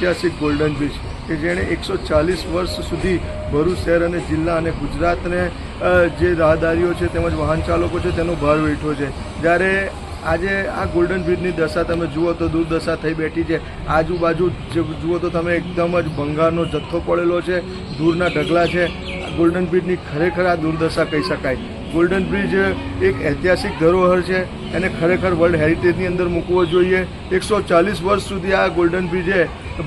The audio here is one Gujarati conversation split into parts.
ઐતિહાસિક ગોલ્ડન બ્રિજ કે જેણે 140 વર્ષ સુધી ભરૂચ શહેર અને જિલ્લા અને ગુજરાતને જે રાહદારીઓ છે તેમજ વાહન ચાલકો છે તેનો ભાર વેઠો છે। જ્યારે આજે આ ગોલ્ડન બ્રિજની દશા તમે જુઓ તો દુર્દશા થઈ બેઠી છે। આજુબાજુ જુઓ તો તમે એકદમ જ ભંગારનો જથ્થો પડેલો છે, દૂરના ઢગલા છે। ગોલ્ડન બ્રિજની ખરેખર આ દુર્દશા કહી શકાય। ગોલ્ડન બ્રિજ એક ઐતિહાસિક ધરોહર છે, એને ખરેખર વર્લ્ડ હેરિટેજની અંદર મૂકવો જોઈએ। 140 વર્ષ સુધી આ ગોલ્ડન બ્રિજે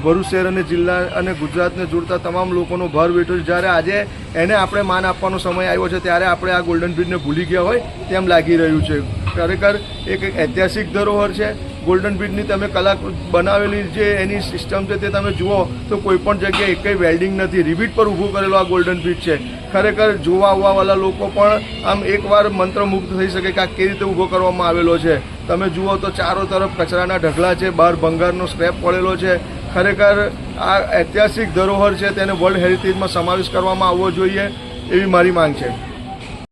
ભરૂચ શહેર અને જિલ્લા અને ગુજરાતને જોડતા તમામ લોકોનો ભાર વેઠો છે। જ્યારે આજે એને આપણે માન આપવાનો સમય આવ્યો છે ત્યારે આપણે આ ગોલ્ડન બ્રિજને ભૂલી ગયા હોય તેમ લાગી રહ્યું છે। ખરેખર એક ઐતિહાસિક ધરોહર છે। ગોલ્ડન બ્રિજની તમે કલા બનાવેલી જે એની સિસ્ટમ છે તે તમે જુઓ તો કોઈ પણ જગ્યાએ એકય વેલ્ડિંગ નથી, રિબીટ પર ઊભું કરેલો આ ગોલ્ડન બ્રિજ છે। ખરેખર જોવા આવવાવાળા લોકો પણ આમ એકવાર મંત્રમુગ્ધ થઈ શકે કે આ કેવી રીતે ઊભો કરવામાં આવેલો છે। તમે જુઓ તો ચારો તરફ કચરાના ઢગલા છે, બહાર ભંગારનો સ્ક્રેપ પડેલો છે। ખરેખર આ ઐતિહાસિક ધરોહર છે તેને વર્લ્ડ હેરિટેજમાં સમાવેશ કરવામાં આવવો જોઈએ એવી મારી માંગ છે।